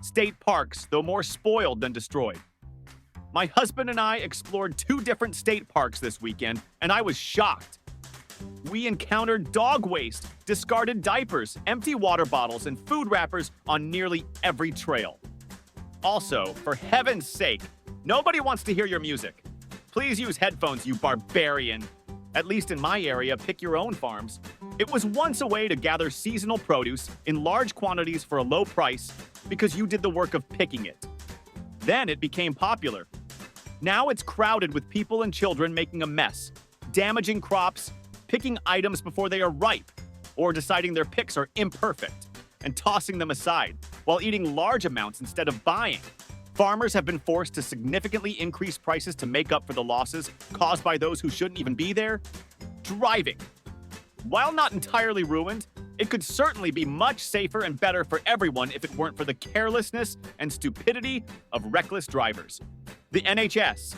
State parks, though more spoiled than destroyed. My husband and I explored 2 different state parks this weekend, and I was shocked. We encountered dog waste, discarded diapers, empty water bottles, and food wrappers on nearly every trail. Also, for heaven's sake, nobody wants to hear your music. Please use headphones, you barbarian. At least in my area, pick your own farms. It was once a way to gather seasonal produce in large quantities for a low price because you did the work of picking it. Then it became popular. Now it's crowded with people and children making a mess, damaging crops, picking items before they are ripe, or deciding their picks are imperfect, and tossing them aside, while eating large amounts instead of buying. Farmers have been forced to significantly increase prices to make up for the losses caused by those who shouldn't even be there. Driving. While not entirely ruined, it could certainly be much safer and better for everyone if it weren't for the carelessness and stupidity of reckless drivers. The NHS.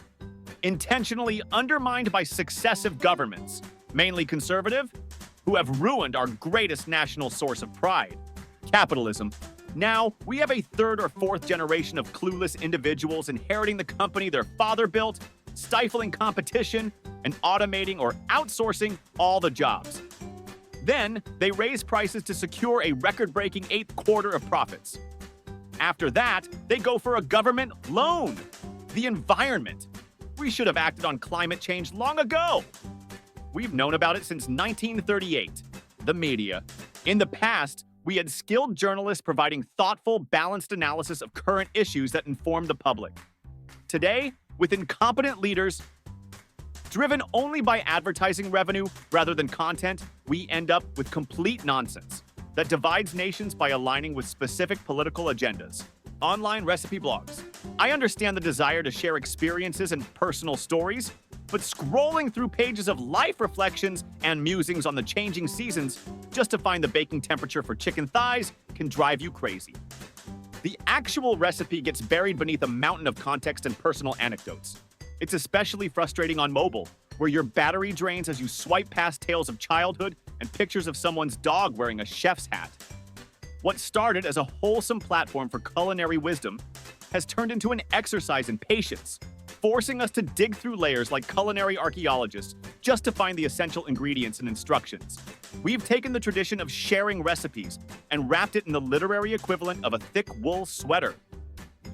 Intentionally undermined by successive governments, mainly conservative, who have ruined our greatest national source of pride, capitalism. Now, we have a 3rd or 4th generation of clueless individuals inheriting the company their father built, stifling competition, and automating or outsourcing all the jobs. Then, they raise prices to secure a record-breaking 8th quarter of profits. After that, they go for a government loan. The environment. We should have acted on climate change long ago. We've known about it since 1938. The media. In the past, we had skilled journalists providing thoughtful, balanced analysis of current issues that inform the public. Today, with incompetent leaders, driven only by advertising revenue rather than content, we end up with complete nonsense that divides nations by aligning with specific political agendas. Online recipe blogs. I understand the desire to share experiences and personal stories, but scrolling through pages of life reflections and musings on the changing seasons just to find the baking temperature for chicken thighs can drive you crazy. The actual recipe gets buried beneath a mountain of context and personal anecdotes. It's especially frustrating on mobile, where your battery drains as you swipe past tales of childhood and pictures of someone's dog wearing a chef's hat. What started as a wholesome platform for culinary wisdom has turned into an exercise in patience, forcing us to dig through layers like culinary archaeologists just to find the essential ingredients and instructions. We've taken the tradition of sharing recipes and wrapped it in the literary equivalent of a thick wool sweater.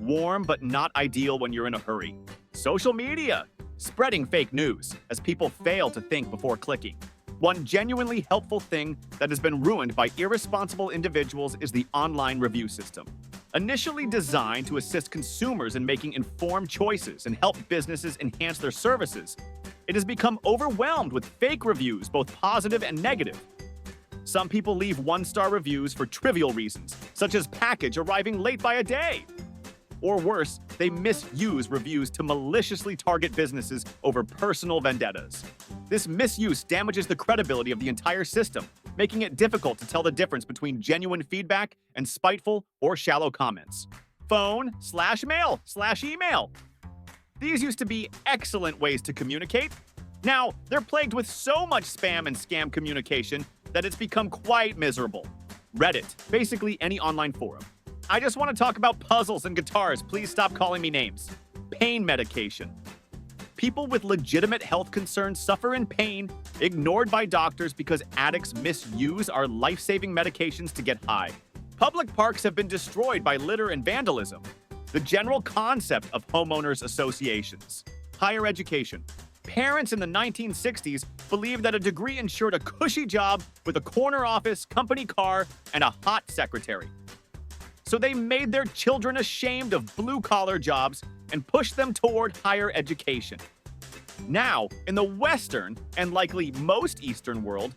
Warm but not ideal when you're in a hurry. Social media. Spreading fake news as people fail to think before clicking. One genuinely helpful thing that has been ruined by irresponsible individuals is the online review system. Initially designed to assist consumers in making informed choices and help businesses enhance their services, it has become overwhelmed with fake reviews, both positive and negative. Some people leave 1-star reviews for trivial reasons, such as package arriving late by a day. Or worse, they misuse reviews to maliciously target businesses over personal vendettas. This misuse damages the credibility of the entire system, making it difficult to tell the difference between genuine feedback and spiteful or shallow comments. Phone/mail/email. These used to be excellent ways to communicate. Now, they're plagued with so much spam and scam communication that it's become quite miserable. Reddit, basically any online forum. I just want to talk about puzzles and guitars. Please stop calling me names. Pain medication. People with legitimate health concerns suffer in pain, ignored by doctors because addicts misuse our life-saving medications to get high. Public parks have been destroyed by litter and vandalism. The general concept of homeowners associations. Higher education. Parents in the 1960s believed that a degree ensured a cushy job with a corner office, company car, and a hot secretary. So they made their children ashamed of blue-collar jobs and pushed them toward higher education. Now, in the Western, and likely most Eastern world,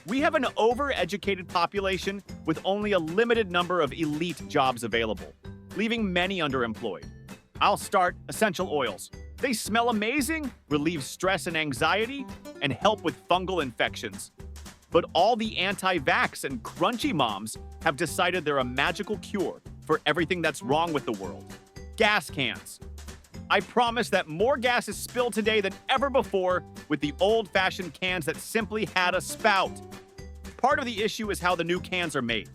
we have an overeducated population with only a limited number of elite jobs available, leaving many underemployed. I'll start essential oils. They smell amazing, relieve stress and anxiety, and help with fungal infections. But all the anti-vax and crunchy moms have decided they're a magical cure for everything that's wrong with the world. Gas cans. I promise that more gas is spilled today than ever before with the old-fashioned cans that simply had a spout. Part of the issue is how the new cans are made.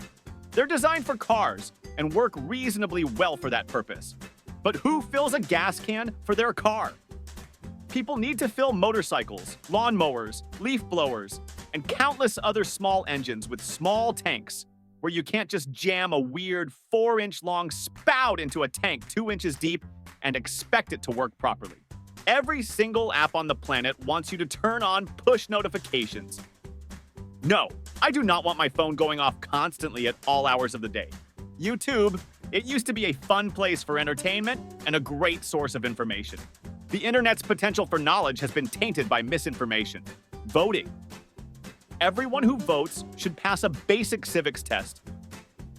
They're designed for cars, and work reasonably well for that purpose. But who fills a gas can for their car? People need to fill motorcycles, lawnmowers, leaf blowers, and countless other small engines with small tanks, where you can't just jam a weird 4-inch long spout into a tank 2 inches deep and expect it to work properly. Every single app on the planet wants you to turn on push notifications. No, I do not want my phone going off constantly at all hours of the day. YouTube, it used to be a fun place for entertainment and a great source of information. The internet's potential for knowledge has been tainted by misinformation. Voting. Everyone who votes should pass a basic civics test.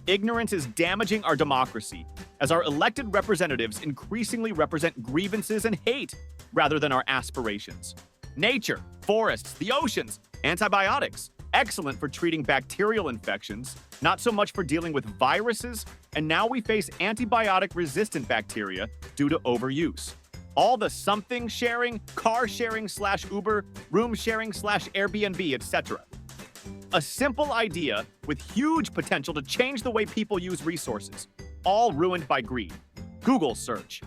Ignorance is damaging our democracy, as our elected representatives increasingly represent grievances and hate rather than our aspirations. Nature, forests, the oceans, antibiotics, excellent for treating bacterial infections, not so much for dealing with viruses, and now we face antibiotic-resistant bacteria due to overuse. All the something sharing, car sharing / Uber, room sharing / Airbnb, etc. A simple idea with huge potential to change the way people use resources, all ruined by greed. Google search.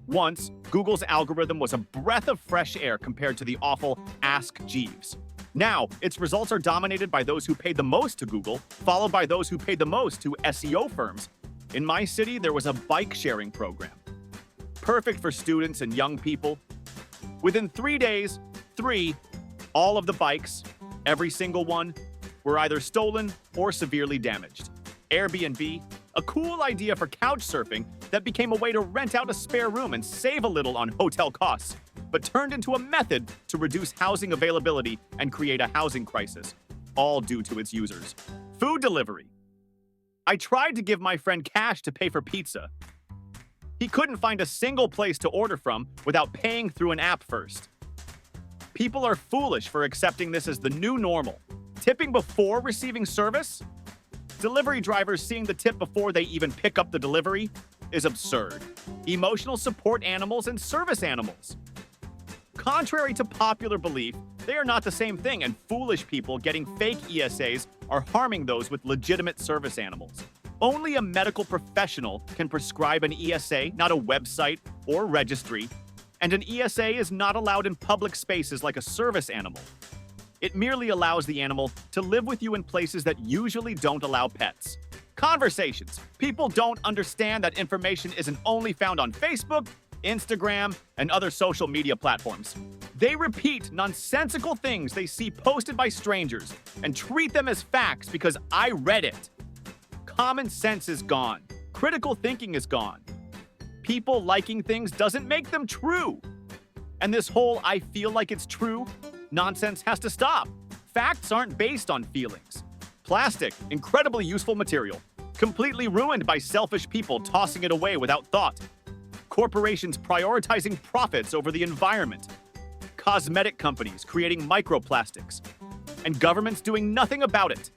Once, Google's algorithm was a breath of fresh air compared to the awful Ask Jeeves. Now, its results are dominated by those who paid the most to Google, followed by those who paid the most to SEO firms. In my city, there was a bike sharing program. Perfect for students and young people. Within 3 days, all of the bikes, every single one, were either stolen or severely damaged. Airbnb, a cool idea for couch surfing that became a way to rent out a spare room and save a little on hotel costs, but turned into a method to reduce housing availability and create a housing crisis, all due to its users. Food delivery. I tried to give my friend cash to pay for pizza. He couldn't find a single place to order from without paying through an app first. People are foolish for accepting this as the new normal. Tipping before receiving service? Delivery drivers seeing the tip before they even pick up the delivery is absurd. Emotional support animals and service animals. Contrary to popular belief, they are not the same thing, and foolish people getting fake ESAs are harming those with legitimate service animals. Only a medical professional can prescribe an ESA, not a website or registry, and an ESA is not allowed in public spaces like a service animal. It merely allows the animal to live with you in places that usually don't allow pets. Conversations. People don't understand that information isn't only found on Facebook, Instagram, and other social media platforms. They repeat nonsensical things they see posted by strangers and treat them as facts because I read it. Common sense is gone. Critical thinking is gone. People liking things doesn't make them true. And this whole I feel like it's true nonsense has to stop. Facts aren't based on feelings. Plastic, incredibly useful material, completely ruined by selfish people tossing it away without thought. Corporations prioritizing profits over the environment. Cosmetic companies creating microplastics. And governments doing nothing about it.